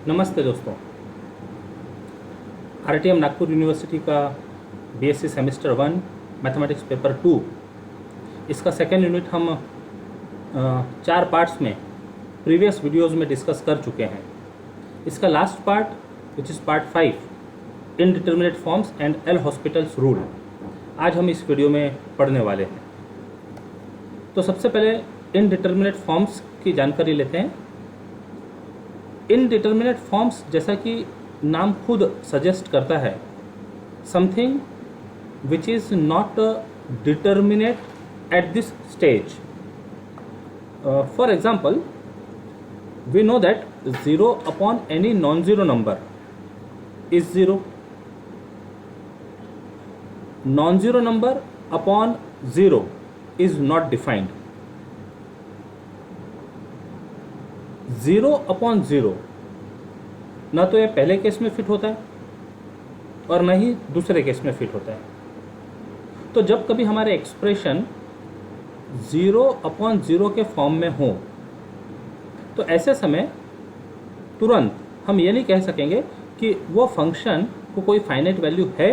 नमस्ते दोस्तों। RTM Nagpur university का बीएससी सेमेस्टर 1 मैथमेटिक्स पेपर 2 इसका सेकेंड यूनिट हम 4 पार्ट्स में प्रीवियस वीडियोस में डिस्कस कर चुके हैं। इसका last part which is part 5 indeterminate forms and L Hospital's rule आज हम इस वीडियो में पढ़ने वाले हैं। तो सबसे पहले इनडिटर्मिनेट फॉर्म्स की जानकारी लेते हैं। इनडिटर्मिनेट फॉर्म्स जैसा कि नाम खुद सजेस्ट करता है, something which is not determinate at this stage. For example, we know that 0 upon any non-zero number is 0. Non-zero number upon 0 is not defined. 0 upon 0 ना तो ये पहले केस में फिट होता है और ना ही दूसरे केस में फिट होता है। तो जब कभी हमारे एक्सप्रेशन 0 upon 0 के फॉर्म में हो तो ऐसे समय तुरंत हम ये नहीं कह सकेंगे कि वो फंक्शन को कोई फाइनाइट वैल्यू है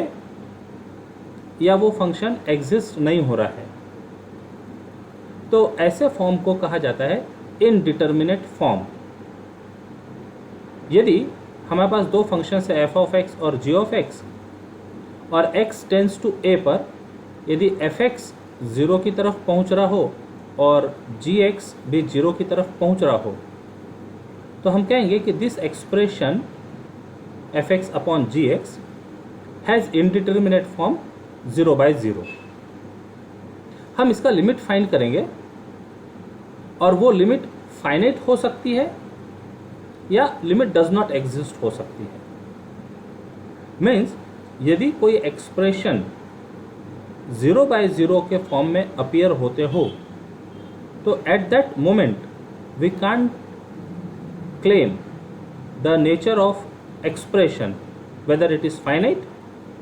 या वो फंक्शन एग्जिस्ट नहीं हो रहा है। तो ऐसे फॉर्म को कहा जाता है इनडिटर्मिनेट फॉर्म। यदि हमारे पास दो फंक्शंस है f ऑफ x और g ऑफ x और x टेंड्स टू a पर यदि fx 0 की तरफ पहुंच रहा हो और gx भी 0 की तरफ पहुंच रहा हो तो हम कहेंगे कि this expression fx upon gx has indeterminate form 0/0। हम इसका लिमिट फाइंड करेंगे और वो लिमिट फाइनाइट हो सकती है या लिमिट डज नॉट एग्जिस्ट हो सकती है। मीन्स यदि कोई एक्सप्रेशन 0/0 के फॉर्म में अपीयर होते हो तो at that moment we can't claim the nature of expression whether it is finite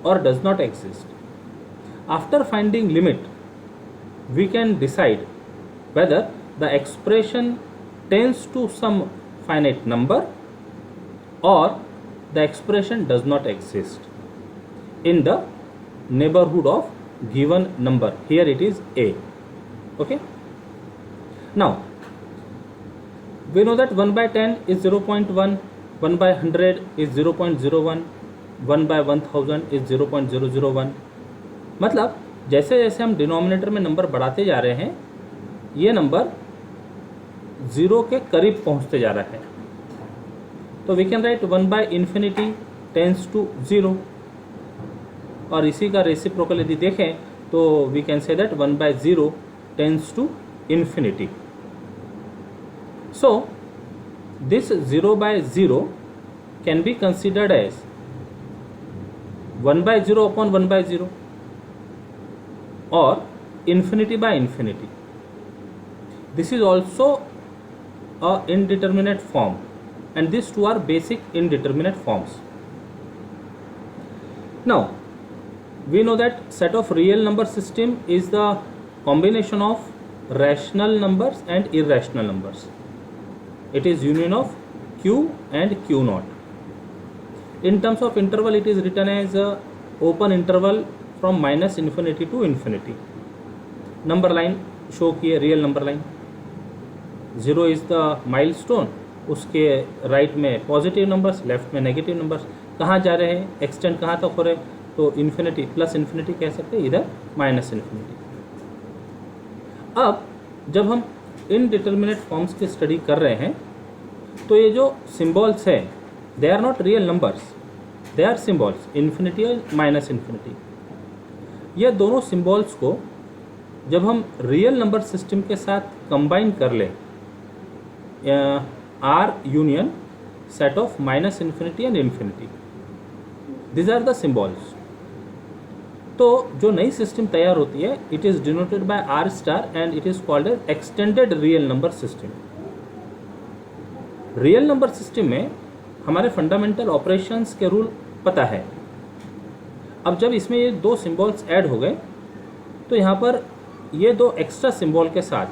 or does not exist. After finding limit, we can decide whether the expression tends to some finite number or the expression does not exist in the neighborhood of given number. Here it is a. Okay. Now we know that 1/10 is 0.1, 1/100 is 0.01, 1/1000 is 0.001। मतलब जैसे जैसे हम denominator में number बढ़ाते जा रहे हैं ये नंबर 0 के करीब पहुंचते जा रहा है। तो we can write 1/infinity tends to 0 और इसी का रेसिप्रोकल यदि देखें तो we can say that 1/0 tends to infinity. So this 0/0 can be considered as 1/0 upon 1/0 or infinity/infinity. This is also a indeterminate form and these two are basic indeterminate forms. Now we know that set of real number system is the combination of rational numbers and irrational numbers. It is union of q and q naught. In terms of interval it is written as a open interval from -infinity to infinity. Number line show किए real number line. 0 is the milestone, उसके right में positive numbers, left में negative numbers. कहाँ जा रहे हैं, extend कहाँ तक हो रहे, तो इन्फिनिटी प्लस इन्फिनिटी कह सकते हैं, इधर -इन्फिनिटी। अब जब हम इनडिटर्मिनेट फॉर्म्स की स्टडी कर रहे हैं तो ये जो सिम्बॉल्स है they are not real numbers, they are symbols, infinity और -इन्फिनिटी। ये दोनों सिम्बॉल्स को जब हम रियल नंबर सिस्टम के साथ कंबाइन कर लें, R union set of -infinity and infinity, this are the symbols. तो जो नई सिस्टम तैयार होती है it is denoted by R star and it is called as extended real number system. Real number system में हमारे फंडामेंटल ऑपरेशंस के rule पता है। अब जब इसमें ये दो सिंबल्स ऐड हो गए तो यहाँ पर ये दो एक्स्ट्रा सिंबल के साथ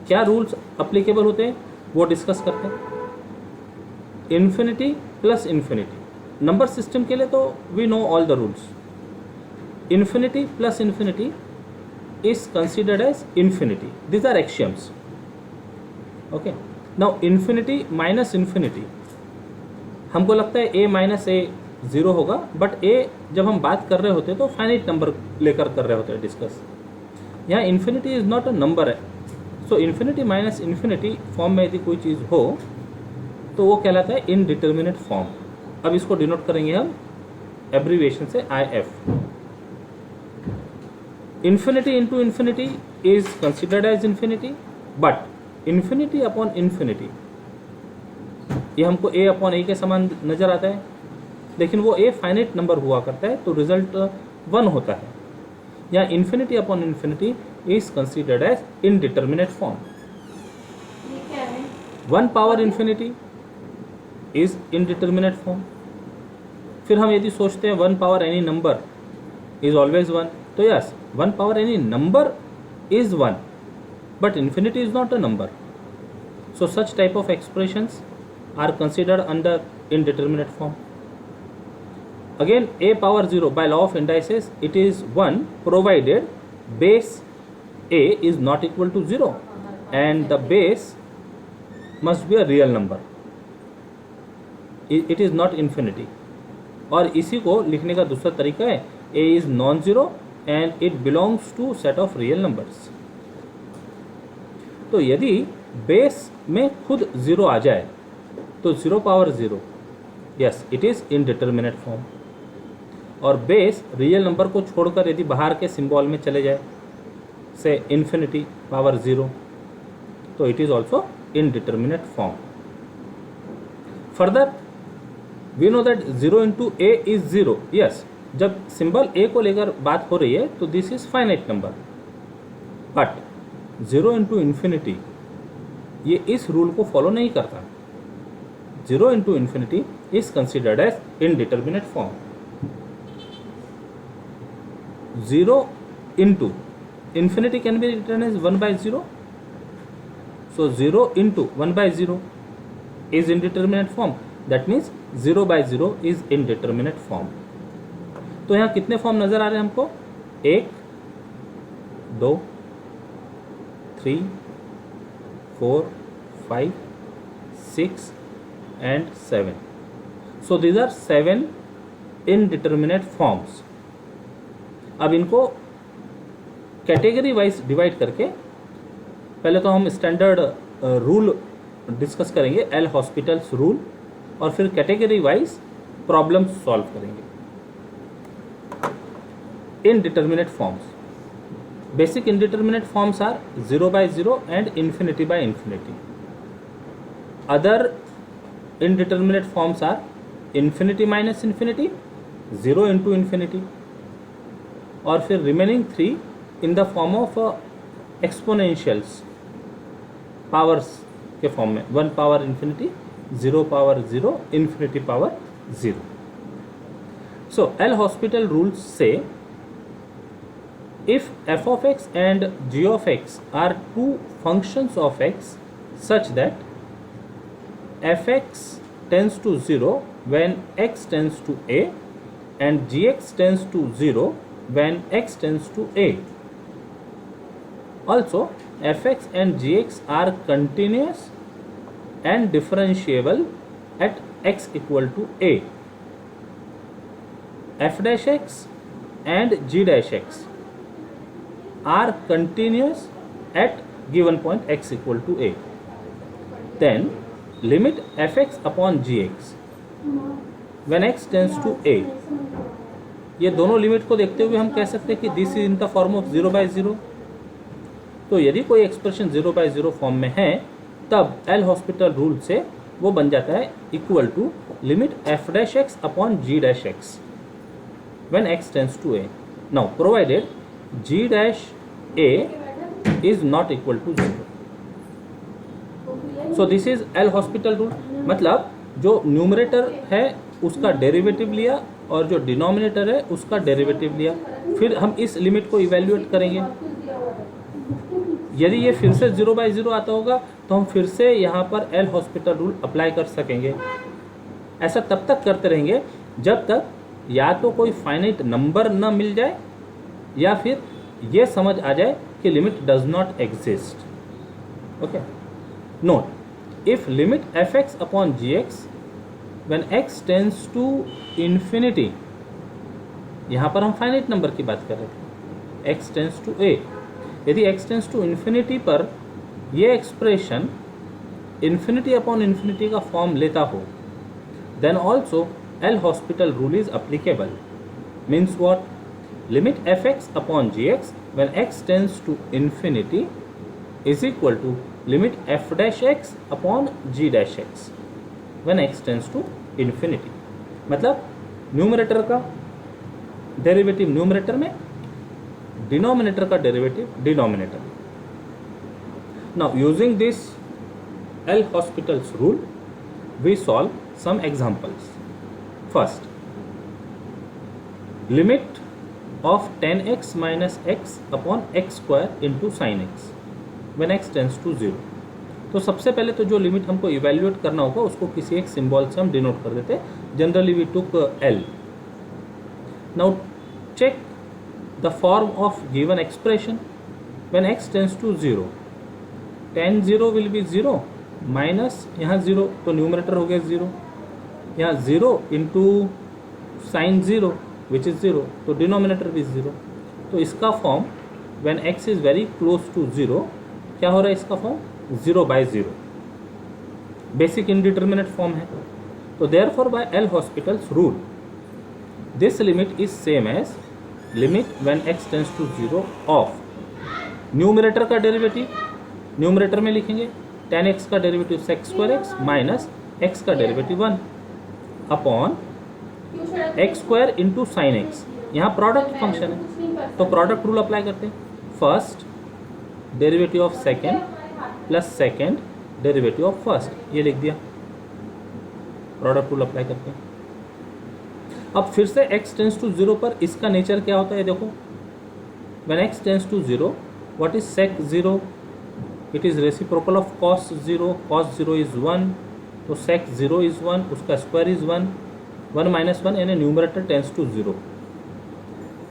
क्या रूल्स अप्लीकेबल होते हैं वो डिस्कस करते हैं। Infinity plus infinity, number system के लिए तो we know all the rules. Infinity plus infinity is considered as infinity. These are axioms. Okay. Now infinity minus infinity, हमको लगता है a माइनस ए ज़ीरो होगा, बट a जब हम बात कर रहे होते हैं तो फाइनाइट नंबर लेकर कर रहे होते हैं डिस्कस. यहाँ infinity is not a number है. सो इन्फिनिटी माइनस इन्फिनिटी फॉर्म में यदि कोई चीज़ हो तो वो कहलाता है इनडिटर्मिनेट फॉर्म. अब इसको डिनोट करेंगे हम एब्रीविएशन से IF. Infinity into infinity is considered as infinity, but infinity upon infinity ये हमको a अपॉन a के समान नज़र आता है, लेकिन वो a फाइनाइट नंबर हुआ करता है तो रिजल्ट 1 होता है. यहाँ infinity upon infinity is considered as indeterminate form. 1 power infinity is indeterminate form. फिर हम यदि सोचते हैं 1 power any number is always 1, तो yes 1 power any number is 1, but infinity is not a number. So such type of expressions are considered under indeterminate form. Again, a power 0 by law of indices, it is 1 provided base a is not equal to 0 and the base must be a real number. It is not infinity. और इसी को लिखने का दूसरा तरीका है a is non-zero and it belongs to set of real numbers. तो यदि बेस में खुद 0 आ जाए तो 0 power 0, yes it is indeterminate form. और बेस रियल नंबर को छोड़कर यदि बाहर के सिंबल में चले जाए से इन्फिनिटी पावर 0, तो it is also indeterminate form. Further we know that 0 into a is 0. Yes, जब सिंबल a को लेकर बात हो रही है तो this is finite number, but 0 into infinity ये इस रूल को फॉलो नहीं करता. 0 into infinity is considered as indeterminate form. 0 into infinity can be written as 1 by 0. So 0 into 1 by 0 is indeterminate form. That means 0 by 0 is indeterminate form. तो यहाँ कितने form नज़र आ रहे हैं हमको? 1, 2, 3, 4, 5, 6 and 7. So these are 7 indeterminate forms. अब इनको category wise divide करके पहले तो हम स्टैंडर्ड रूल डिस्कस करेंगे, एल हॉस्पिटल्स रूल, और फिर कैटेगरी वाइज प्रॉब्लम सॉल्व करेंगे. Indeterminate forms. Basic indeterminate forms are 0 by 0 and infinity by infinity. Other indeterminate forms are infinity minus infinity, 0 into infinity, और फिर remaining 3 in the form of exponentials, powers के form में 1 power infinity, 0 power 0, infinity power 0. So L hospital rules say if f of x and g of x are two functions of x such that fx tends to 0 when x tends to a and gx tends to 0 when x tends to a. Also, fx and gx are continuous and differentiable at x equal to a. F dash x and g dash x are continuous at given point x equal to a. Then limit fx upon gx when x tends to a. ये दोनों limit को देखते हुए हम कह सकते हैं कि this is in the form of 0 by 0. तो यदि कोई एक्सप्रेशन 0 by 0 फॉर्म में है तब एल हॉस्पिटल रूल से वो बन जाता है equal to limit f dash x upon g dash x when x tends to a. Now provided g dash a is not equal to 0. So this is L hospital rule. मतलब जो numerator है उसका derivative लिया और जो denominator है उसका derivative लिया, फिर हम इस लिमिट को इवेल्युएट करेंगे. यदि ये फिर से 0 by 0 आता होगा तो हम फिर से यहाँ पर एल हॉस्पिटल रूल अप्लाई कर सकेंगे. ऐसा तब तक करते रहेंगे जब तक या तो कोई फाइनाइट नंबर न मिल जाए या फिर ये समझ आ जाए कि limit does not exist. Okay, note if limit f x upon g x when x tends to infinity, यहाँ पर हम फाइनाइट नंबर की बात कर रहे थे, एक्स टेंड्स टू ए, यदि एक्स टेंड्स टू इन्फिनिटी पर यह एक्सप्रेशन इन्फिनिटी अपॉन इन्फिनिटी का फॉर्म लेता हो, then also L hospital rule is applicable. Means what? Limit fx upon gx when x tends to infinity is equal to limit f dash x upon g dash x when x tends to infinity. मतलब numerator का derivative numerator में, denominator का derivative denominator. Now using this L hospital's rule we solve some examples. First, limit of 10x minus x upon x square into sin x when x tends to 0. तो सबसे पहले तो जो limit हमको evaluate करना होगा उसको किसी एक सिंबल से हम डिनोट कर देते हैं। Generally we took L. Now check the form of given expression when x tends to 0. tan 0 will be 0 minus यहाँ 0 तो न्यूमरेटर हो गया 0, यहाँ 0 इंटू साइन 0 विच इज़ 0 तो डिनोमिनेटर भी 0। तो इसका form when x is very close to 0 क्या हो रहा है, इसका फॉर्म 0/0, बेसिक इनडिटर्मिनेट फॉर्म है। तो therefore by L Hospital's rule this limit is same as limit when x tends to 0 of numerator का डेरिवेटिव, न्यूमरेटर में लिखेंगे tan x का derivative sec square x minus x का derivative 1 upon x square into sine x. यहाँ product function है तो product rule apply करते हैं। First derivative of second plus second derivative of first, ये लिख दिया, प्रोडक्ट रूल अप्लाई करते हैं। अब फिर से x टेंड्स टू 0 पर इसका नेचर क्या होता है, देखो when x tends to 0 what is sec 0, it is reciprocal of cos 0, cos 0 is 1 तो sec 0 इज़ 1, उसका स्क्वायर इज़ 1, 1 माइनस 1 यानी numerator tends to 0।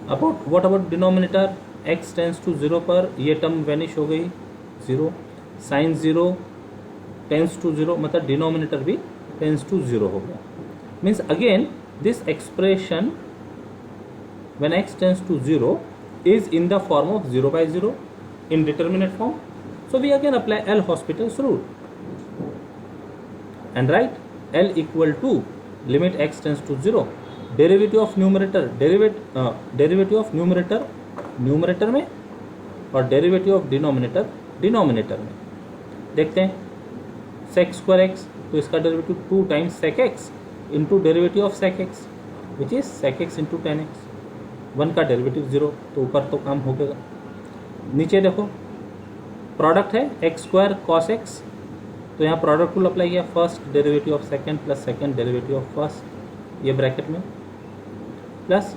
About what about denominator, x tends to 0 पर ये टर्म वैनिश हो गई 0, sign 0 tense to 0 मतलब denominator भी tense to 0 हो गया। Means again this expression when x tends to 0 is in the form of 0/0 indeterminate form. So we again apply L Hospital's rule and write L equal to limit x tends to 0 derivative of numerator derivative of numerator में और derivative of denominator में। देखते हैं sec square x तो इसका derivative 2 times sec x into derivative of sec x which is sec x into tan x, 1 का derivative 0 तो ऊपर तो काम हो गया। नीचे देखो प्रोडक्ट है एक्स स्क्वायर कॉस एक्स तो यहाँ प्रोडक्ट रूल अप्लाई किया, first derivative of second plus second derivative of first, ये ब्रैकेट में plus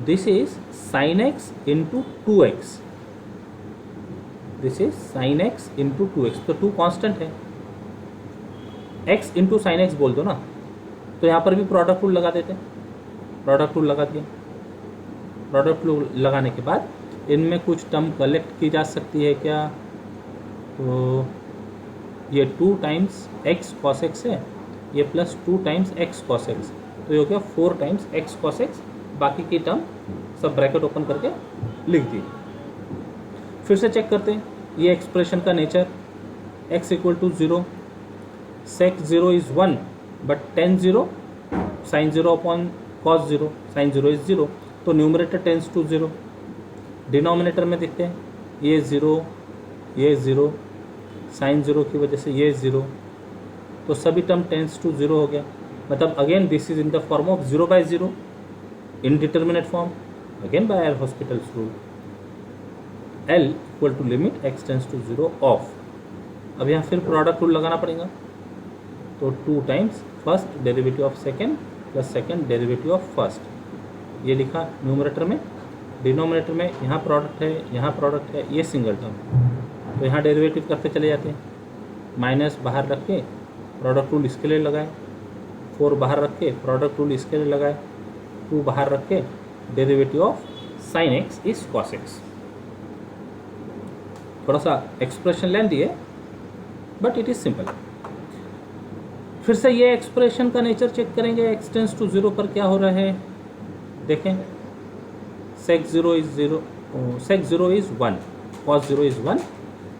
this is sine x into 2x, this is sine x into 2x तो 2 constant है, x into sine x बोल दो ना, तो यहाँ पर भी प्रोडक्ट रूल लगा देते, प्रोडक्ट रूल लगा दिया। प्रोडक्ट रूल लगाने के बाद इनमें कुछ टर्म कलेक्ट की जा सकती है क्या, तो ये 2 टाइम्स x cos x है, ये plus 2 times x cos x तो ये हो गया 4 टाइम्स x cos x, बाकी की टर्म सब ब्रैकेट ओपन करके लिख दी। फिर से चेक करते हैं ये एक्सप्रेशन का nature, x equal to 0, sec 0 is 1 but tan 0 sin 0 upon cos 0, sin 0 is 0 तो न्यूमरेटर टेंस टू 0, डिनोमिनेटर में देखते हैं ये 0 ये 0, साइन 0 की वजह से ये 0 तो सभी टर्म टेंस टू 0 हो गया। मतलब again this is in the form of 0/0 indeterminate form, again by L Hospital's rule L equal to limit x tends to 0 of. अब यहाँ फिर प्रोडक्ट रूल लगाना पड़ेगा तो 2 times first derivative of second plus second derivative of first, ये लिखा numerator में, denominator में यहाँ प्रोडक्ट है यहाँ प्रोडक्ट है, ये सिंगल टर्म तो यहाँ डेरिवेटिव करते चले जाते हैं, माइनस बाहर रख के प्रोडक्ट रूल इसके लिए लगाए, 4 बाहर रख के प्रोडक्ट रूल इसके लिए लगाए, 2 बाहर रख के derivative of sine x is cos x. थोड़ा सा एक्सप्रेशन लेंथी है बट इट इज सिंपल। फिर से ये एक्सप्रेशन का नेचर चेक करेंगे, एक्स टेंस टू 0 पर क्या हो रहा है देखें। Sec 0 is 0, sec 0 is 1, cos 0 is 1,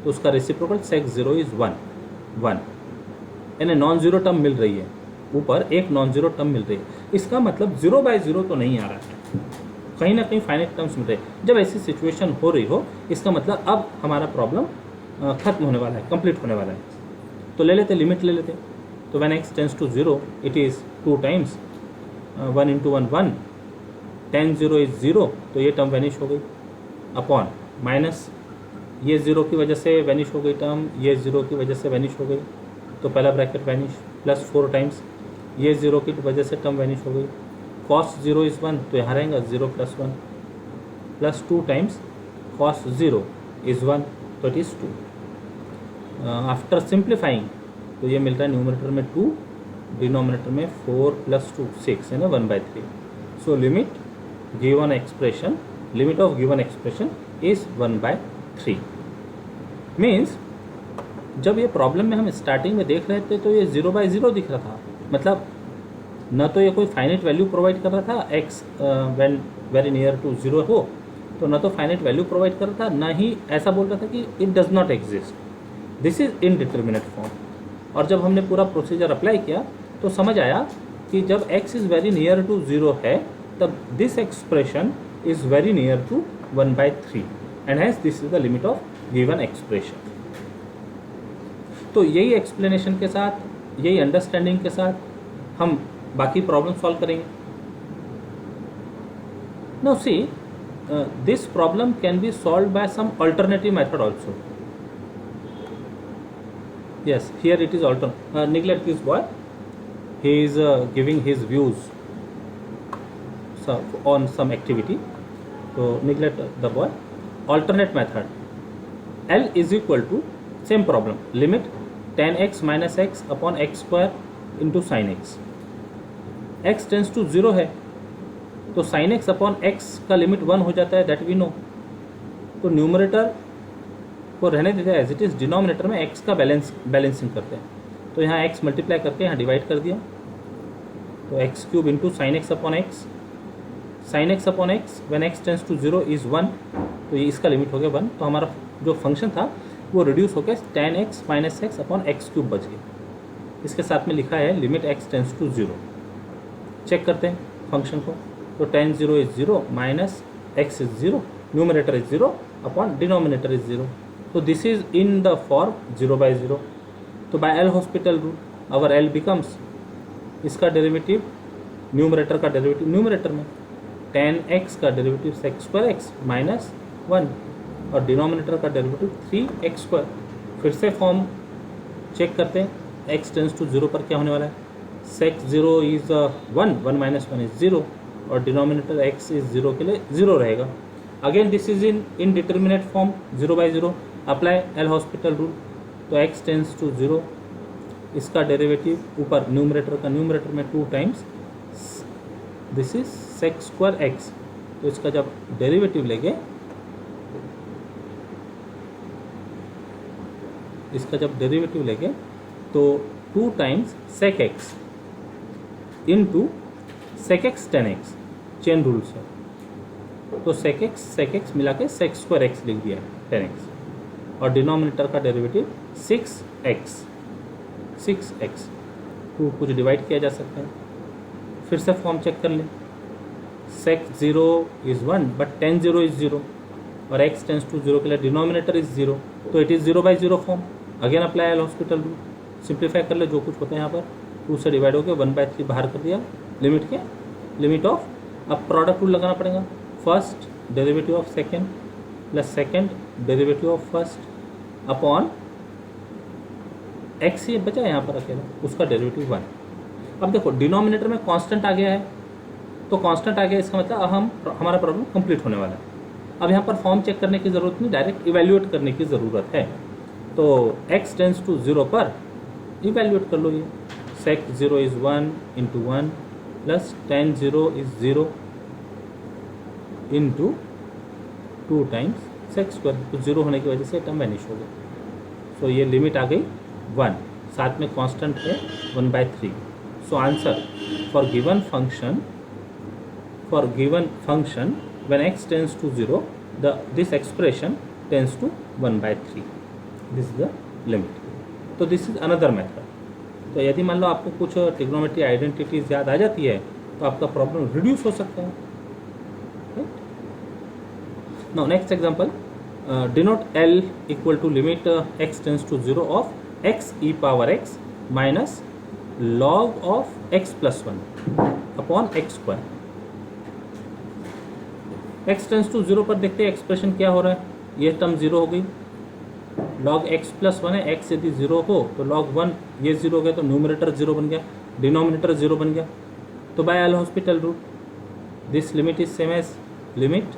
तो उसका रेसिप्रोकल सेक 0 इज 1 1, यानी नॉन जीरो टर्म मिल रही है, ऊपर एक नॉन जीरो टर्म मिल रही है। इसका मतलब 0/0 तो नहीं आ रहा है, कहीं ना कहीं फाइनाइट टर्म्स मिल रहे हैं। जब ऐसी सिचुएशन हो रही हो इसका मतलब अब हमारा प्रॉब्लम खत्म होने वाला है, कंप्लीट होने वाला है। तो ले लेते, लिमिट ले लेते। तो when x tends to 0 it is 2 times 1 × 1 1, tan 0 is 0, तो ये टर्म वैनिश हो गई, अपॉन माइनस ये 0 की वजह से वैनिश हो गई टर्म, ये 0 की वजह से वैनिश हो गई, तो पहला ब्रैकेट वैनिश, प्लस 4 टाइम्स ये 0 की वजह से टर्म वैनिश हो गई, cos 0 इज़ 1, तो यहाँ रहेगा 0 + 1, प्लस 2 टाइम्स cos 0 इज़ 1, तो इट इज़ 2। आफ्टर सिंप्लीफाइंग तो ये मिल रहा है न्यूमरेटर में 2, डिनोमिनेटर में 4 + 2 6, है ना, 1/3। So limit given expression, limit of given expression is 1/3। Means जब ये प्रॉब्लम में हम स्टार्टिंग में देख रहे थे तो ये 0/0 दिख रहा था, मतलब न तो ये कोई फाइनाइट वैल्यू प्रोवाइड कर रहा था x when very near to 0 हो, तो न तो फाइनाइट वैल्यू प्रोवाइड कर रहा था, ना ही ऐसा बोल रहा था कि it does not exist, this is indeterminate form. और जब हमने पूरा प्रोसीजर अप्लाई किया तो समझ आया कि जब x is very near to 0 है तब this expression is very near to 1/3 and hence this is the limit of given expression. तो यही एक्सप्लेनेशन के साथ, यही अंडरस्टैंडिंग के साथ हम बाकी प्रॉब्लम सॉल्व करेंगे। Now see this problem can be solve by some alternative method also. Yes, here it is neglect this boy. He is giving his views on some activity. So neglect the boy. Alternate method. L is equal to same problem. Limit tan x minus x upon x square into sin x. X tends to 0 है, तो sin x upon x का limit 1 हो जाता है, that we know. तो numerator को रहने देते हैं एज इट इज़, डिनोमिनेटर में x का बैलेंसिंग करते हैं। तो यहाँ x मल्टीप्लाई करके यहाँ डिवाइड कर दिया, तो x³ into sine x upon x, sine x upon x when x tends to 0 is 1, तो ये इसका लिमिट हो गया 1। तो हमारा जो फंक्शन था वो रिड्यूस होकर tan x minus x upon x³ बच गया। इसके साथ में लिखा है limit x tends to 0। Check करते हैं फंक्शन को, तो tan 0 is 0 minus x is 0, numerator is 0 upon denominator is 0। तो this is in the form 0/0। तो by L hospital rule our L becomes, इसका डेरिवेटिव न्यूमरेटर का डेरिवेटिव न्यूमरेटर में, tan x का डेरिवेटिव sec² माइनस 1 और denominator का derivative 3x²। फिर से फॉर्म चेक करते हैं, x टेंस टू 0 पर क्या होने वाला है, sec 0 इज 1, 1 माइनस 1 इज 0 और डिनोमिनेटर x इज 0 के लिए 0 रहेगा। Again this is in indeterminate form 0/0। Apply L hospital rule, तो x टेंस टू 0, इसका डेरिवेटिव ऊपर न्यूमरेटर का, न्यूमरेटर में 2 टाइम्स दिस इज sec²x, तो इसका जब डेरिवेटिव लेंगे, इसका जब डेरिवेटिव लेंगे तो 2 times sec x into sec x tan x, chain rule से, तो sec x मिला के sec²x लिख दिया tan x, और डिनोमिनेटर का डेरिवेटिव 6x को कुछ डिवाइड किया जा सकता है। फिर से फॉर्म चेक कर लें, sec 0 is 1 but tan 0 is 0 और x टेंस टू 0 के लिए डिनोमिनेटर इज़ 0, तो it is 0/0 form. Again apply L hospital rule, simplify कर ले जो कुछ होता है यहाँ पर, 2 से डिवाइड होकर 1/3 बाहर कर दिया लिमिट के, लिमिट ऑफ, अब प्रोडक्ट रूल लगाना पड़ेगा, first derivative of second plus second derivative of first upon x ये बचा यहाँ पर अकेला, उसका डेरिवेटिव 1। अब देखो डिनोमिनेटर में कांस्टेंट आ गया है, तो कांस्टेंट आ गया, इसका मतलब हमारा प्रॉब्लम कंप्लीट होने वाला है। अब यहाँ पर फॉर्म चेक करने की ज़रूरत नहीं, डायरेक्ट इवैल्यूएट करने की ज़रूरत है। तो x टेंस टू 0 पर इवेल्यूएट कर लो ये sec 0 is 1 into 1 plus tan 0 is 0 into 2 times sec square. तो 0 होने की वजह से टर्म वैनिश हो गया। सो ये लिमिट आ गई 1, साथ में कांस्टेंट है 1/3। So answer for given function when x tends to 0 this expression tends to 1/3। this is the limit। तो दिस इज अनदर मेथड। तो यदि मान लो आपको कुछ ट्रिग्नोमेट्री आइडेंटिटीज याद आ जाती है तो आपका प्रॉब्लम रिड्यूस हो सकता है। Now next example, denote L equal to limit x tends to 0 of x e power x minus log of x plus 1 upon x square. x tends to 0 पर देखते हैं एक्सप्रेशन क्या हो रहा है। ये टर्म 0 हो गई, log x प्लस 1 है, x यदि 0 हो तो log 1 ये 0 हो गया, तो न्यूमरेटर 0 बन गया, डिनोमिनेटर 0 बन गया। तो by L hospital rule this limit is same as limit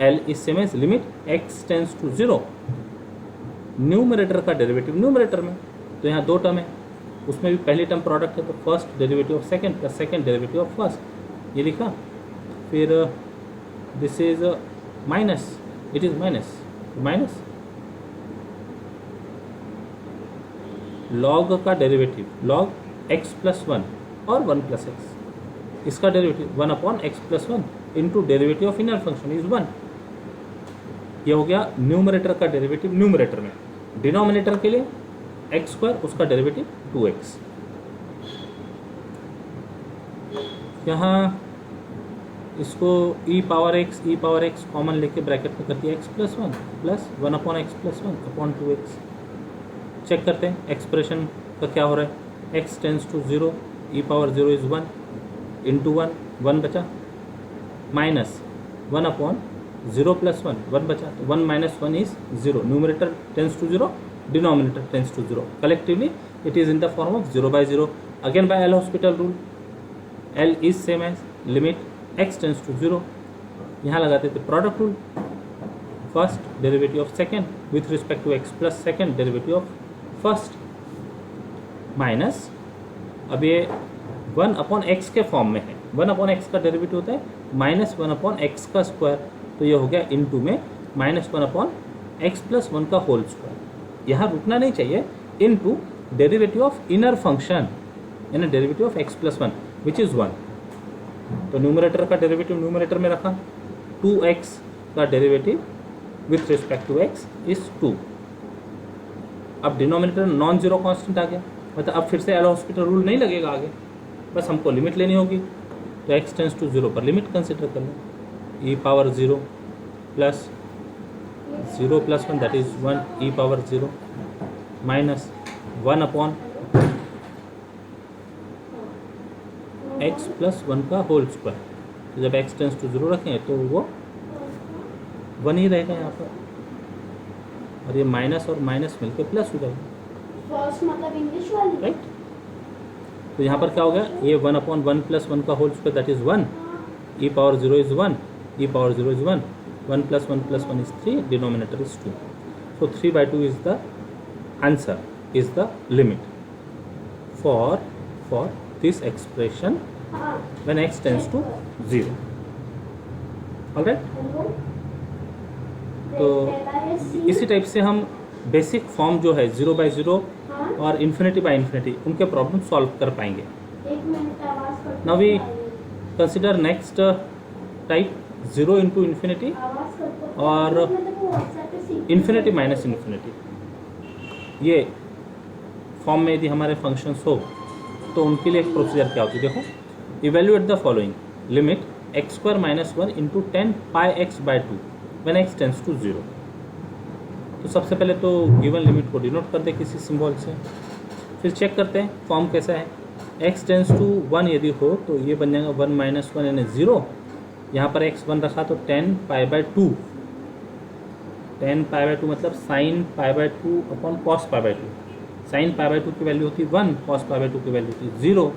L is same as limit x tends to 0 numerator का डेरिवेटिव न्यूमरेटर में। तो यहाँ दो टर्म है, उसमें भी पहली टर्म प्रोडक्ट है, तो first derivative of second plus second derivative of first, ये लिखा। फिर this is minus, it is minus log का डेरिवेटिव log x प्लस 1 और 1 प्लस एक्स, इसका derivative 1 upon x plus 1 into derivative of inner function is 1। ये हो गया numerator का डेरिवेटिव न्यूमरेटर में। डिनोमिनेटर के लिए एक्स स्क्वायर, उसका डेरिवेटिव 2x। यहाँ इसको e पावर x कॉमन लेके ब्रैकेट में कर दिया x plus 1 plus 1 upon x plus 1 upon 2x। Check करते हैं एक्सप्रेशन का क्या हो रहा है। x tends to 0 e power 0 is 1 into 1 बचा, माइनस 1 अपॉन 0 प्लस 1 बचा, तो 1 minus 1 is 0। Numerator tends to 0, denominator tends to 0, collectively it is in the form of 0/0। Again by L hospital rule L is same as limit x tends to 0। यहाँ लगाते थे product rule, first derivative of second with respect to x plus second derivative of first minus, अब ये 1 upon x के form में है, 1 upon x का derivative होता है माइनस 1 अपॉन एक्स का स्क्वायर, तो ये हो गया इनटू में माइनस 1 अपॉन एक्स प्लस 1 का होल स्क्वायर। यहाँ रुकना नहीं चाहिए, into derivative of inner function यानी derivative of x plus 1 which is 1। तो न्यूमरेटर का डेरिवेटिव न्यूमरेटर में रखा, 2x का derivative with respect to x is 2। अब डिनोमिनेटर नॉन जीरो कांस्टेंट आ गया, मतलब अब फिर से एल हॉस्पिटल रूल नहीं लगेगा आगे, बस हमको लिमिट लेनी होगी। तो x टेंस टू 0 पर लिमिट कंसिडर कर लो, e power 0 plus 0 plus 1 that is 1 e power 0 minus 1 upon x plus 1 का होल स्क्वायर। तो जब x टेंस टू 0 रखें तो वो 1 ही रहेगा यहाँ पर, और ये माइनस और माइनस मिलकर प्लस हो जाएगा, फर्स्ट मतलब इंग्लिश वाली, राइट। तो यहाँ पर क्या हो गया, ये 1 अपॉन 1 प्लस 1 का whole square that is 1, e power 0 is 1, e power 0 is 1, 1 plus 1 plus 1 is 3, denominator is 2। So 3/2 is the answer, is the limit for this expression when x tends to 0। Alright, तो इसी type से हम basic form जो है 0/0 और infinity उनके problem solve कर पाएंगे। Now we consider next type 0 into infinity और इन्फिनिटी माइनस इन्फिनिटी। ये फॉर्म में यदि हमारे फंक्शंस हो तो उनके लिए एक प्रोसीजर क्या होती है, देखो। Evaluate the following limit x square minus 1 into 10 pi x/2 when x tends to 0। तो सबसे पहले तो गिवन लिमिट को डिनोट कर दे किसी सिंबल से, फिर चेक करते हैं फॉर्म कैसा है। x टेंस टू 1 यदि हो तो ये बन जाएगा 1 माइनस 1 यानी 0। यहाँ पर x 1 रखा तो 10 पाई/2, 10 पाई/2 मतलब साइन पाई/2 अपॉन कॉस पाई/2। साइन पाई/2 की वैल्यू होती है 1, कॉस पाई/2 की वैल्यू होती है 0।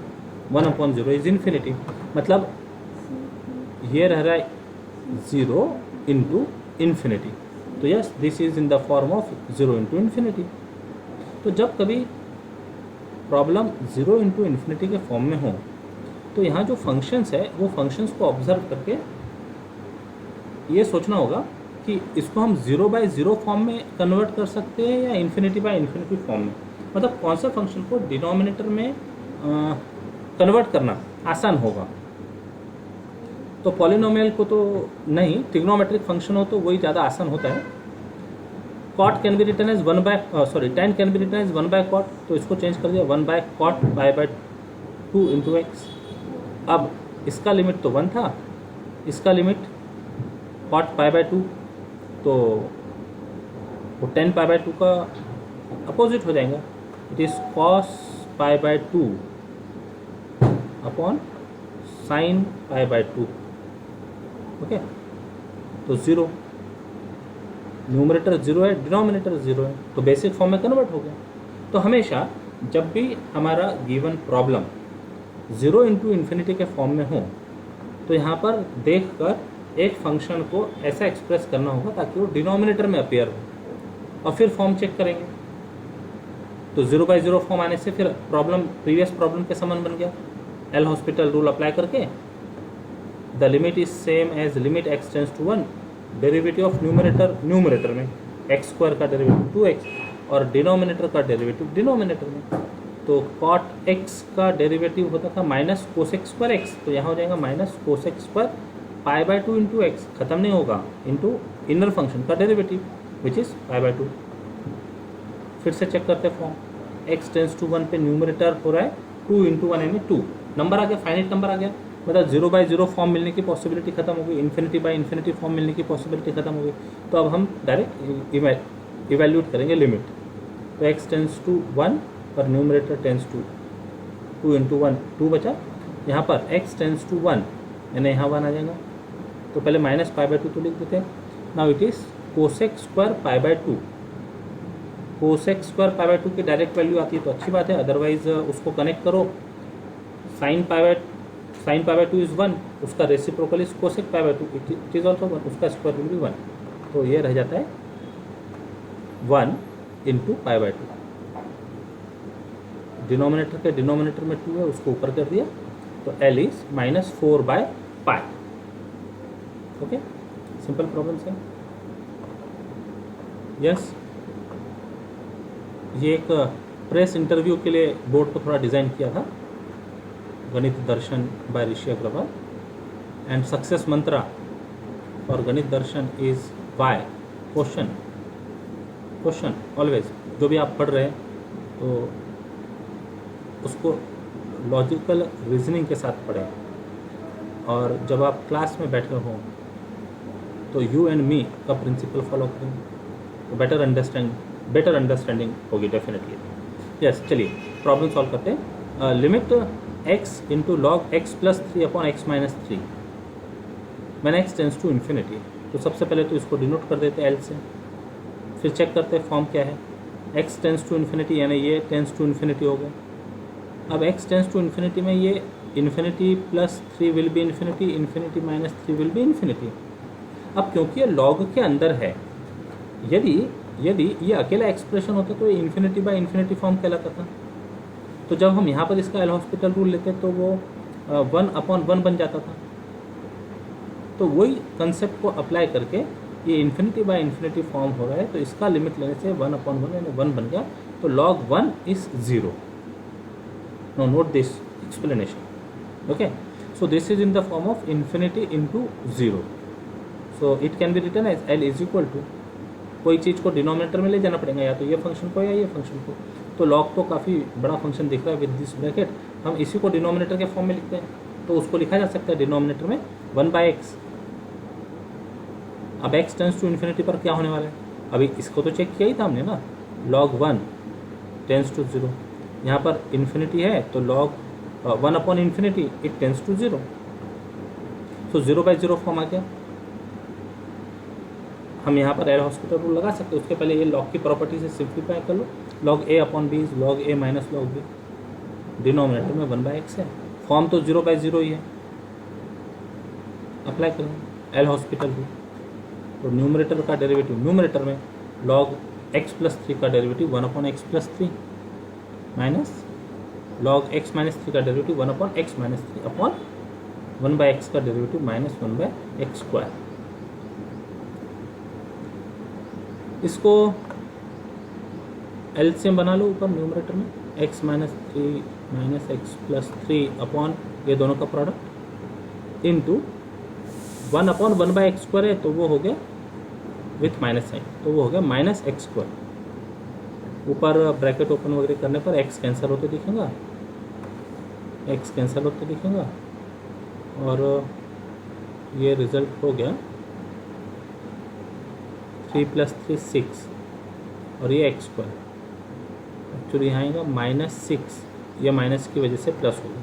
1 अपॉन 0 इज इन्फिनिटी, मतलब ये रह रहा है 0 इंटू इन्फिनिटी। तो yes, this is in the form of 0 into infinity. तो जब कभी प्रॉब्लम 0 इंटू इन्फिनिटी के फॉर्म में हो तो यहाँ जो फंक्शंस है वो फंक्शंस को ऑब्जर्व करके ये सोचना होगा कि इसको हम 0/0 फॉर्म में कन्वर्ट कर सकते हैं या इन्फिनिटी/इन्फिनिटी फॉर्म में, मतलब कौन सा फंक्शन को डिनोमिनेटर में कन्वर्ट करना आसान होगा। तो पॉलिनोमियल को तो नहीं, ट्रिग्नोमेट्रिक फंक्शन हो तो वही ज़्यादा आसान होता है। Cot can be written as tan can be written as 1/cot, तो इसको चेंज कर दिया 1/cot π/2 इंटू एक्स। अब इसका लिमिट तो 1 था, इसका लिमिट cot π/2, तो वो tan π/2 का अपोजिट हो जाएगा, it is cos π/2 upon sin π/2। Okay, तो 0, न्यूमरेटर 0 है, डिनोमिनेटर 0 है, तो बेसिक फॉर्म में कन्वर्ट हो गया। तो हमेशा जब भी हमारा गिवन प्रॉब्लम 0 इंटू इन्फिनिटी के फॉर्म में हो तो यहाँ पर देखकर एक फंक्शन को ऐसा एक्सप्रेस करना होगा ताकि वो डिनोमिनेटर में अपीयर हो, और फिर फॉर्म चेक करेंगे। तो 0/0 फॉर्म आने से फिर प्रॉब्लम प्रीवियस प्रॉब्लम के समान बन गया। एल हॉस्पिटल रूल अप्लाई करके the limit is same as limit x tends to 1, derivative of numerator में x² का डेरिवेटिव 2x और डिनोमिनेटर का डेरिवेटिव डिनोमिनेटर में। तो cot x का डेरिवेटिव होता था माइनस cosec² x, तो यहाँ हो जाएगा माइनस cosec² π/2 इंटू एक्स, खत्म नहीं होगा, इंटू इनर फंक्शन का डेरिवेटिव विच इज़ π/2। फिर से चेक करते फॉर्म, x टेंस टू 1 पे न्यूमरेटर हो रहा है 2 इंटू 1 यानी 2, नंबर आ गया, फाइनाइट नंबर आ गया, मतलब 0/0 फॉर्म मिलने की पॉसिबिलिटी खत्म हो गई, इन्फिनिटी/इन्फिनिटी फॉर्म मिलने की पॉसिबिलिटी खत्म हो गई। तो अब हम डायरेक्ट इवैल्यूएट करेंगे लिमिट। तो x टेंस टू 1 और न्यूमरेटर टेंस टू 2 इंटू 1 2 बचा, यहाँ पर x टेंस टू 1 यानी यहाँ 1 आ जाएगा, तो पहले माइनस π/2 तो लिख देते हैं। Now it is cosec² π/2, cosec² π/2 की डायरेक्ट वैल्यू आती है तो अच्छी बात है, अदरवाइज उसको कनेक्ट करो। sin π/2 इज़ 1, उसका reciprocal is cosec π/2, it is also 1, उसका स्क्वायर विल बी 1, तो ये रह जाता है 1 इंटू π/2। डिनोमिनेटर के डिनोमिनेटर में 2 है, उसको ऊपर कर दिया, तो L is -4/π। Okay, simple problems है। यस, ये एक प्रेस इंटरव्यू के लिए बोर्ड को थोड़ा डिज़ाइन किया था, Ganit Darshan by Rishi Agarwal, and success Mantra और Ganit Darshan is why, question always. जो भी आप पढ़ रहे हैं तो उसको लॉजिकल रीजनिंग के साथ पढ़ें, और जब आप क्लास में बैठे हों तो यू एंड मी का प्रिंसिपल फॉलो करें, तो बेटर अंडरस्टैंडिंग होगी डेफिनेटली। यस, चलिए प्रॉब्लम सॉल्व करते हैं। Limit x into log x plus 3 upon x minus 3 मैंने x टेंस टू इन्फिनिटी, तो सबसे पहले तो इसको डिनोट कर देते हैं L से, फिर चेक करते हैं फॉर्म क्या है। x टेंस टू इन्फिनिटी यानी ये टेंस टू इन्फिनिटी हो गया। अब x टेंस टू इन्फिनिटी में ये infinity plus 3 will be infinity, infinity minus 3 will be infinity. अब क्योंकि ये लॉग के अंदर है, यदि ये अकेला एक्सप्रेशन होता तो ये इन्फिनिटी/इन्फिनिटी फॉर्म कहलाता था। तो जब हम यहाँ पर इसका एल हॉस्पिटल रूल लेते तो वो 1/1 बन जाता था। तो वही कंसेप्ट को अप्लाई करके ये इन्फिनिटी/इन्फिनिटी फॉर्म हो रहा है, तो इसका लिमिट लेने से 1/1 यानी 1 बन गया, तो log 1 is 0। No, note this explanation. Okay, so this is in the form of infinity into 0, so it can be written as L is equal to, कोई चीज़ को डिनोमिनेटर में ले जाना पड़ेगा, या तो ये फंक्शन को या ये फंक्शन को। तो लॉग तो काफ़ी बड़ा फंक्शन दिख रहा है विद दिस ब्रैकेट, हम इसी को डिनोमिनेटर के फॉर्म में लिखते हैं, तो उसको लिखा जा सकता है डिनोमिनेटर में 1/x। अब x टेंस टू इन्फिनिटी पर क्या होने वाला है, अभी इसको तो चेक किया ही था हमने ना, log 1 टेंस टू 0, यहाँ पर इन्फिनिटी है तो log 1/इन्फिनिटी it tends to 0, so 0/0 form आ गया। हम यहाँ पर एल हॉस्पिटल रूल लगा सकते हैं, उसके पहले ये लॉग की प्रॉपर्टी से सिंप्लीफाई कर लो, log a/b is log a minus log b, denominator में 1/x है, फॉर्म तो 0/0 ही है, अप्लाई करें एल हॉस्पिटल रूल। तो न्यूमरेटर का डेरिवेटिव न्यूमरेटर में log x प्लस 3 का derivative 1/x plus 3 minus log x minus three का derivative one upon x minus three upon one by x का derivative minus one by x square. इसको LCM बना लो ऊपर numerator में, x minus three minus x plus three upon ये दोनों का product into one upon one by x square है तो वो हो गया विथ माइनस साइन, तो वो हो गया माइनस एक्स स्क्वायर। ऊपर ब्रैकेट ओपन वगैरह करने पर एक्स कैंसिल होते दिखेगा, एक्स कैंसिल होते दिखेगा और ये रिजल्ट हो गया थ्री प्लस थ्री सिक्स और ये एक्स स्क्वायर। एक्चुअली यहाँ आएगा माइनस सिक्स, ये माइनस की वजह से प्लस होगा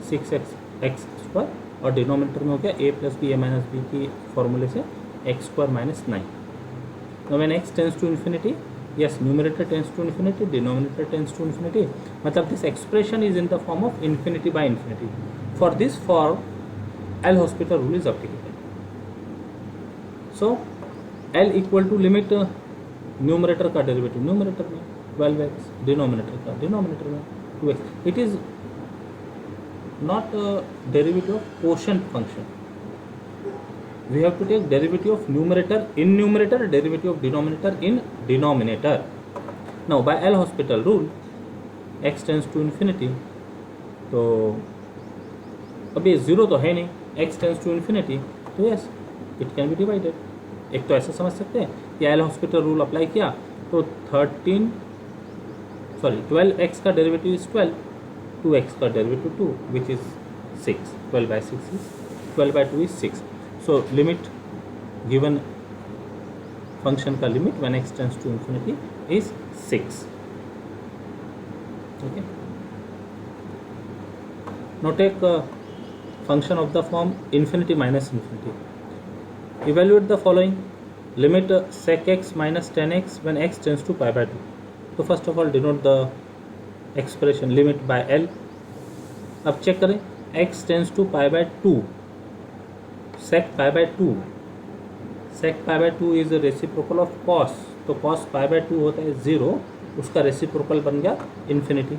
सिक्स एक्स स्क्वायर और डिनोमिनेटर में हो गया ए प्लस बी ए माइनस बी की फॉर्मूले से x square minus nine. Now when x tends to infinity, yes, numerator tends to infinity, denominator tends to infinity. मतलब this expression is in the form of infinity by infinity. For this form, L'Hospital rule is applicable. So L equal to limit numerator का derivative numerator में 12x, denominator का denominator में 2x. It is not a derivative of quotient function. We have to take derivative of numerator in numerator, derivative of denominator in denominator. Now by L'Hospital rule, x tends to infinity. तो अब ये zero तो है नहीं, x tends to infinity, तो yes, it can be divided. एक तो ऐसा समझ सकते हैं कि L'Hospital rule अप्लाई किया तो 12x का डेरिवेटिव इज 12, 2x का derivative 2 which is 6, 12 by 2 is 6. So limit given function का limit when x tends to infinity is 6. Okay. Now take function of the form infinity minus infinity. Evaluate the following. Limit sec x minus tan x when x tends to pi by 2. So first of all denote the expression limit by L. अब check करें x tends to pi by 2. sec pi by 2, sec pi by 2 is a reciprocal of cos, तो cos pi by 2 होता है 0, उसका reciprocal बन गया infinity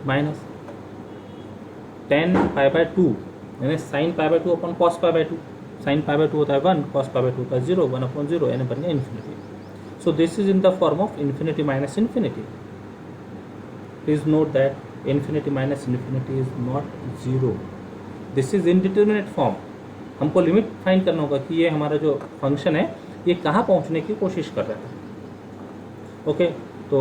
minus tan pi by 2 यानी sin pi by 2 upon cos pi by 2, sin pi by 2 होता है 1, cos pi by 2 होता है 0, 1 अपॉन 0 यानी बन गया infinity. So this is in the form of infinity minus infinity. Please note that infinity minus infinity is not 0, this is indeterminate form. हमको limit find करना होगा कि ये हमारा जो फंक्शन है ये कहाँ पहुँचने की कोशिश कर रहा है. ओके, तो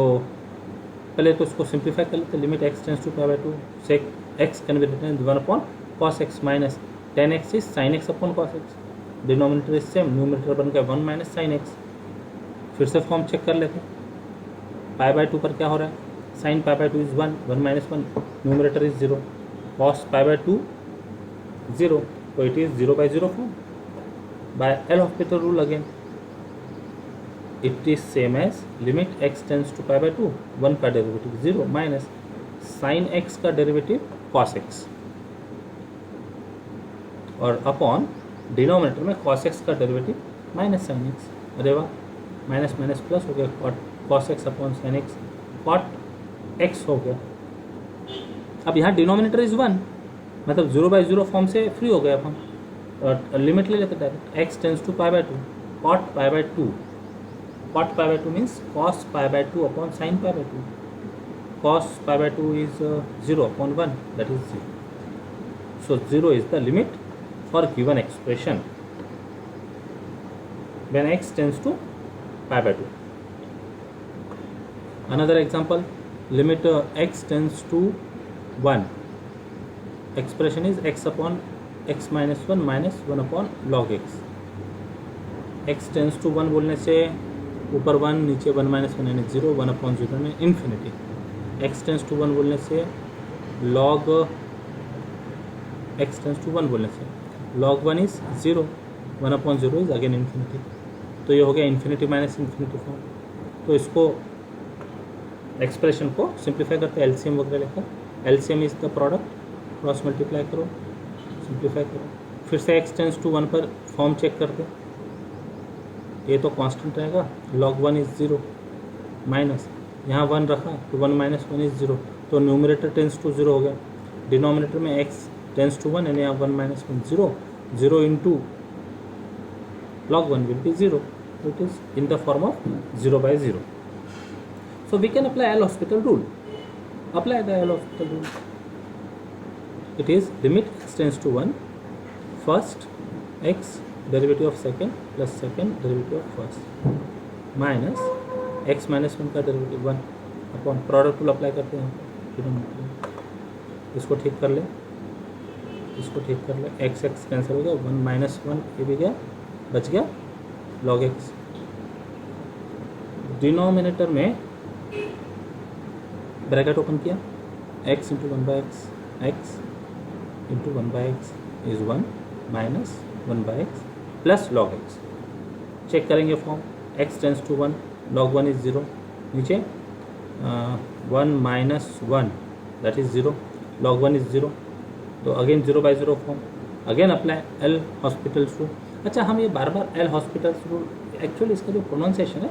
पहले तो इसको सिंप्लीफाई कर लेते हैं. Limit x tends to pi by 2 sec x can be written 1 upon cos x minus tan x is sin x upon cos x. Denominator is same, numerator बन गया 1 माइनस sin x. फिर से form check कर लेते हैं. पाई by 2 पर क्या हो रहा है, sin pi by 2 is 1, 1 minus 1, numerator is 0, cos pi by 2 0, तो it is 0 by 0 form. By L'Hospital rule again it is same as limit x tends to pi by 2, 1 का डेरिवेटिव 0 माइनस sin x का derivative cos x और upon denominator में cos x का derivative minus sin x. अरे वाह, minus minus plus हो गया, cos x upon sin x, cot x हो गया. अब यहाँ डिनोमिनेटर इज 1, मतलब 0 by 0 फॉर्म से फ्री हो गए. अब हम और लिमिट ले लेते direct. x tends to pi by 2, cot pi by 2, cot pi by 2 means cos pi by 2 upon sin pi by 2. cos pi by 2 is 0 upon 1, that is 0. So 0 is the limit for given expression when x tends to pi by 2. Another example, limit x tends to 1, expression is x upon x minus 1 minus 1 upon log x. x tends to 1 बोलने से ऊपर 1 नीचे 1 minus 1 यानी 0, 1 upon 0 में infinity. x tends to 1 बोलने से log x tends to 1 बोलने से log 1 is 0, 1 upon 0 is again infinity. तो ये हो गया इन्फिनिटी माइनस इन्फिनिटी फॉर्म. तो इसको एक्सप्रेशन को सिंप्लीफाई करते हैं एलसीएम वगैरह लेकर. LCM is the product, cross multiply करो, सिंप्लीफाई करो. फिर से x टेंस टू 1 पर फॉर्म चेक करते. ये तो कांस्टेंट रहेगा, log 1 इज 0 माइनस यहाँ 1 रखा तो 1 माइनस 1 इज 0, तो न्यूमरेटर टेंस टू 0 हो गया, डिनोमिनेटर में x टेंस टू 1 यानी 1 minus 1 0, 0 into log 1 will be 0, it is in the form of 0 by 0. So we can apply L'Hospital rule. Apply the L'Hospital rule. It is limit x tends to 1, first x derivative of second plus second derivative of first minus x minus 1 का derivative 1 upon product rule apply करते हैं। इसको ठीक कर ले, इसको ठीक कर ले, x x कैंसिल हो गया, 1 माइनस 1 ये भी गया, बच गया log x। डिनोमिनेटर में ब्रैकेट ओपन किया, x into 1 by x, x into 1 by x is 1 minus 1 by x plus log x। Check करेंगे form, x tends to 1, log 1 is 0, नीचे 1 minus 1 that is 0, log 1 is 0, तो again 0 by 0 form, again apply L hospital rule. अच्छा, हम ये बार बार L hospital rule, actually इसका जो प्रोनाउंसिएशन है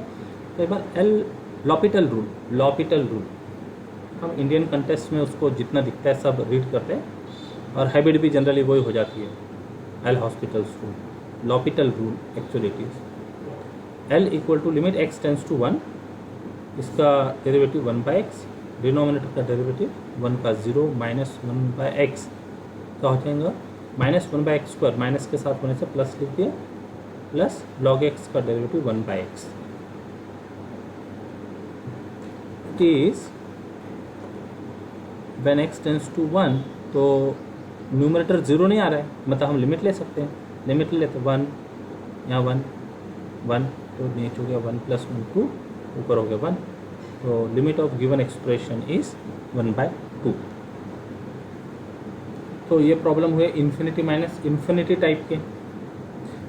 कई बार L'Hopital rule, L'Hôpital rule, हम इंडियन कंटेक्स्ट में उसको जितना दिखता है सब रीड करते हैं और हैबिट भी जनरली वही हो जाती है, L hospital rule, L'Hôpital rule actually it is L equal to limit x tends to 1, इसका डेरिवेटिव 1 बाई एक्स, डिनोमिनेटर का डेरिवेटिव 1 का 0 माइनस 1 बाई एक्स का हो जाएगा minus 1 by x square, minus के साथ होने से प्लस लिख दिया, प्लस लॉग एक्स का derivative 1 by x. It is when x tends to 1, तो न्यूमरेटर 0 नहीं आ रहा है, मतलब हम लिमिट ले सकते हैं, लिमिट ले लेते 1, यहाँ 1 1, तो नीचे हो गया 1 प्लस 1 2, ऊपर हो गया 1, तो limit of given expression is 1 by 2। तो ये प्रॉब्लम हुए इन्फिनिटी माइनस इन्फिनिटी टाइप के।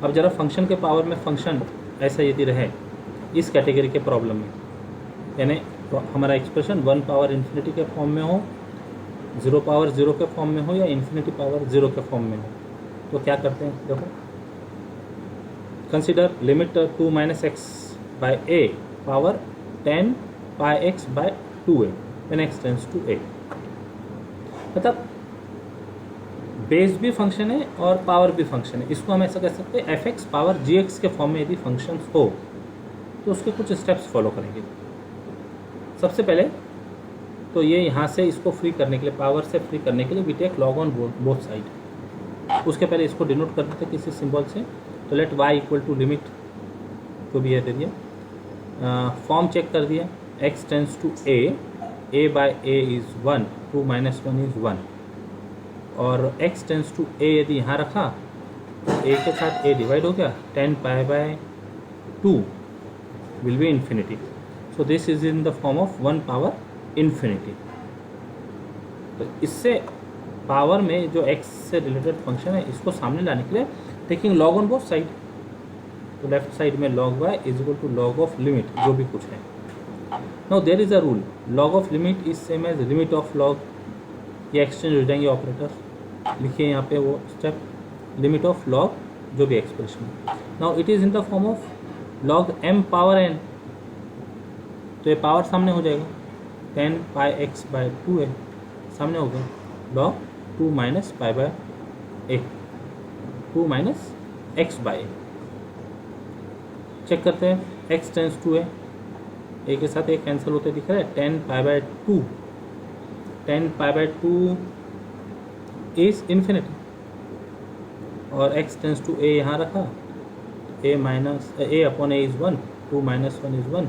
अब जरा फंक्शन के पावर में फंक्शन ऐसा यदि रहे इस कैटेगरी के प्रॉब्लम में, यानी तो हमारा एक्सप्रेशन 1 पावर इन्फिनिटी के फॉर्म में हो, 0 पावर 0 के फॉर्म में हो, या इन्फिनिटी पावर 0 के फॉर्म में हो, तो क्या करते हैं देखो, consider limit 2 minus x by a power 10 pi x by 2a when x tends to a। मतलब बेस भी फंक्शन है और पावर भी फंक्शन है, इसको हम ऐसा कह सकते हैं एफ एक्स पावर जी एक्स के फॉर्म में यदि फंक्शन हो तो उसके कुछ स्टेप्स फॉलो करेंगे। सबसे पहले तो ये यहाँ से इसको फ्री करने के लिए, पावर से फ्री करने के लिए we take log on both side. उसके पहले इसको डिनोट कर देते किसी सिंबल से, तो let y equal to limit जो भी है दे दिया, फॉर्म चेक कर दिया, x tends to a by a is 1, 2 minus 1 is 1, और x टेंस टू a यदि यहाँ रखा तो a के साथ a डिवाइड हो गया, 10 pi by 2 will be infinity. So this is in the form of 1 power infinity. तो इससे पावर में जो x से रिलेटेड फंक्शन है इसको सामने लाने के लिए taking log on both side, तो लेफ्ट साइड में log y is equal to log of limit जो भी कुछ है। Now there is a rule, log of limit is same as limit of log, ये एक्सचेंज हो जाएंगे ऑपरेटर, लिखिए यहाँ पे वो स्टेप, लिमिट ऑफ लॉग जो भी expression. Now it is in the form of log m power n, तो ये पावर सामने हो जाएगा, 10 पाई एक्स बाई 2a सामने हो गया, log 2 minus pi by a, 2 minus x by a। Check करते हैं, x tends to a, a के साथ a कैंसिल होते दिख रहा है, 10 pi by 2, 10 pi by 2 is infinity, और x टेंस टू a यहाँ रखा, a minus a upon a is 1, 2 minus 1 is 1,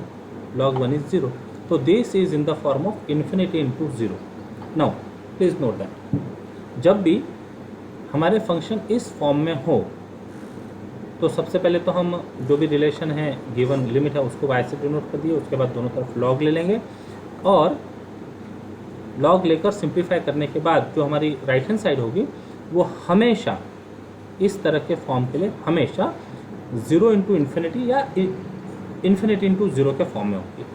log 1 is 0। तो this is in the form of infinity into 0। Now please note that जब भी हमारे function इस form में हो तो सबसे पहले तो हम जो भी रिलेशन है गिवन लिमिट है उसको y से डिनोट कर दिए, उसके बाद दोनों तरफ log ले लेंगे, और log लेकर सिंप्लीफाई करने के बाद जो हमारी राइट हैंड साइड होगी वो हमेशा इस तरह के फॉर्म के लिए हमेशा 0 इंटू इन्फिनिटी या इन्फिनिटी इंटू 0 के फॉर्म में होगी।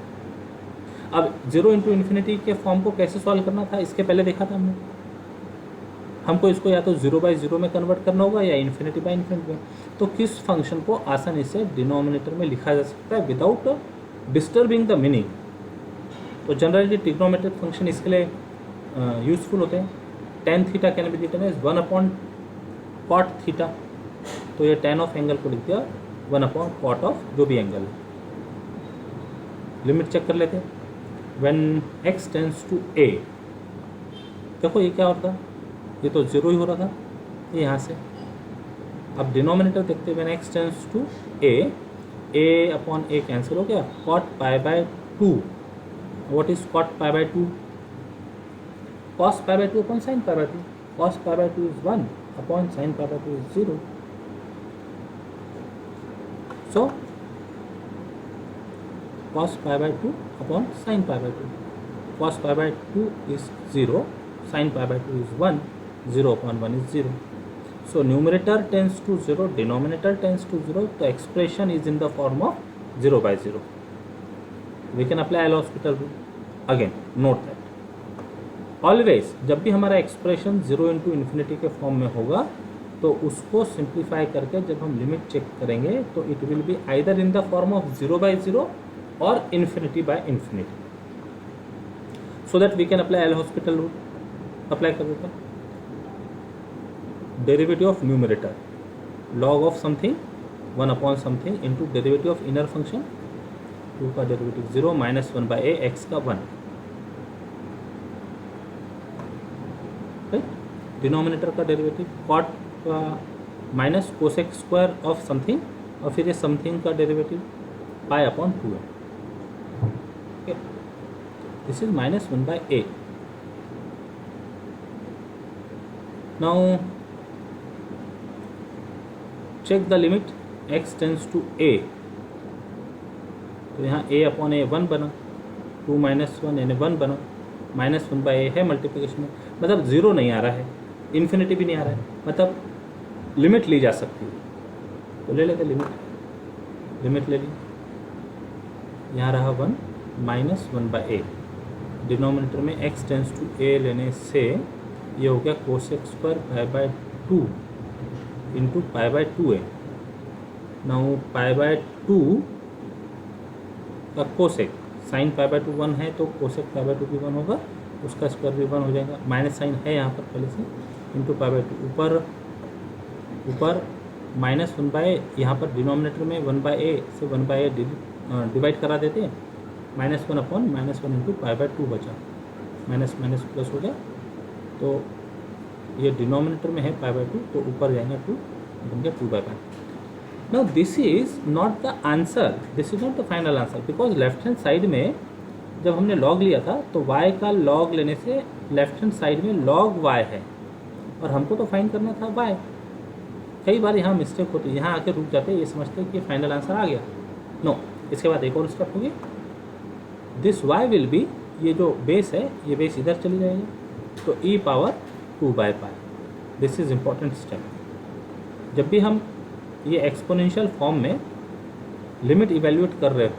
अब 0 इंटू इन्फिनिटी के फॉर्म को कैसे सॉल्व करना था इसके पहले देखा था हमने, हमको इसको या तो 0 बाई 0 में कन्वर्ट करना होगा या इन्फिनिटी बाई इन्फिनिटी में। तो किस फंक्शन को आसानी से डिनोमिनेटर में लिखा जा सकता है विदाउट डिस्टर्बिंग द मीनिंग, तो जनरली ट्रिग्नोमेट्रिक फंक्शन इसके लिए यूजफुल होते हैं. tan theta can be written as 1/cot theta. तो ये tan ऑफ एंगल को लिख दिया 1/cot ऑफ जो भी एंगल है. लिमिट चेक कर लेते हैं. When x tends to a, देखो ये क्या होता, ये तो जीरो ही हो रहा था ये यहाँ से. अब डिनोमिनेटर देखते हैं. When x tends to a upon a cancel हो गया. cot π/2. What is cot π/2? cos π/2 upon sin π/2. cos π/2 is 1 upon sin π/2 is 0. So cos π/2 upon sin π/2. cos π/2 is 0, sin π/2 is 1, 0 upon 1 is 0. So numerator tends to 0, denominator tends to 0. The expression is in the form of 0/0. We can apply L'Hospital rule. Again, note that. Always जब भी हमारा expression 0 into infinity के form में होगा तो उसको simplify करके जब हम लिमिट चेक करेंगे तो it will be either in the form of 0/0 और infinity, so that we can apply L'Hospital rule. Apply कर देते हैं. Derivative of numerator, log of something 1 upon something into derivative of inner function 2 का derivative 0 minus 1/a x का 1. Denominator का derivative cot का minus cosec square of something और फिर ये समथिंग का डेरिवेटिव पाई अपॉन 2 है. Okay, this is minus 1/a. Now check the limit x tends to a. तो यहाँ a अपॉन a 1 बना, 2 माइनस 1 यानी 1 बना, माइनस 1/a है मल्टीप्लिकेशन में. मतलब ज़ीरो नहीं आ रहा है, इन्फिनिटी भी नहीं आ रहा है, मतलब लिमिट ली जा सकती है. तो ले लेते लिमिट ले ली. यहाँ रहा 1 माइनस 1/a. डिनोमिनेटर में x टेंस टू a लेने से ये हो गया cosec square π/2 into π/2a. Now π/2 का कोसेक साइन π/2 1 है तो कोसेक π/2 भी 1 होगा, उसका स्क्वायर भी 1 हो जाएगा. माइनस साइन है यहाँ पर पहले से, इंटू π/2 ऊपर माइनस 1/a. यहाँ पर डिनोमिनेटर में 1/a से 1/a डिवाइड करा देते हैं. -1 अपॉन -1 इंटू π/2 बचा. माइनस माइनस प्लस हो गया. तो ये डिनोमिनेटर में है π/2 तो ऊपर जाएगा 2 बन गया 2/5. Now this is not the answer, this is not the final answer, because left hand side में जब हमने लॉग लिया था तो y का लॉग लेने से लेफ्ट हैंड साइड में लॉग y है और हमको तो फाइंड करना था y. कई बार यहाँ मिस्टेक होती है, यहाँ आके रुक जाते हैं, ये समझते हैं कि फाइनल आंसर आ गया. नो, इसके बाद एक और स्टेप होगी. दिस y विल बी, ये जो बेस है ये बेस इधर चली जाएगी तो e⁻2/π. This is important step. जब भी हम ये एक्सपोनेंशियल फॉर्म में लिमिट इवेल्यूएट कर रहे हो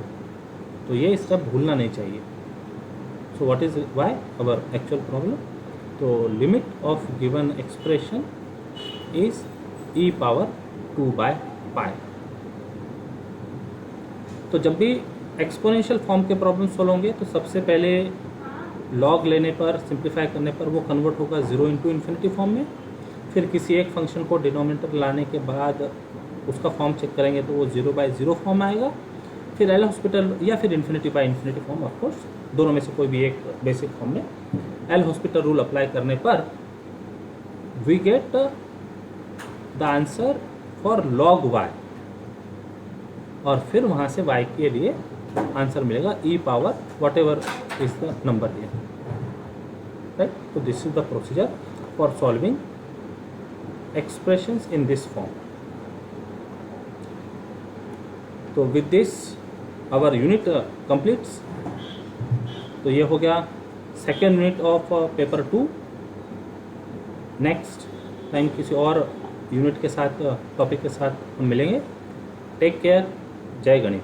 तो ये स्टेप भूलना नहीं चाहिए. So what is why our actual problem. तो limit of given expression is e⁻2/π. तो जब भी एक्सपोनेंशियल फॉर्म के प्रॉब्लम सॉल्व होंगे तो सबसे पहले लॉग लेने पर, सिंप्लीफाई करने पर वो कन्वर्ट होगा 0 इंटू इन्फिनिटी फॉर्म में. फिर किसी एक फंक्शन को डिनोमिनेटर लाने के बाद उसका फॉर्म चेक करेंगे तो वो 0/0 फॉर्म आएगा. फिर L'Hospital या फिर इन्फिनिटी/इन्फिनिटी फॉर्म, ऑफकोर्स दोनों में से कोई भी एक बेसिक फॉर्म में L'Hospital रूल अप्लाई करने पर we get the answer for log y और फिर वहाँ से y के लिए आंसर मिलेगा e⁻, whatever is the number here, right. तो this is the procedure for solving expressions in this form. तो with this our unit completes. तो ये हो गया second unit of paper 2. Next time किसी और यूनिट के साथ, टॉपिक के साथ हम मिलेंगे. Take care. जय गणित.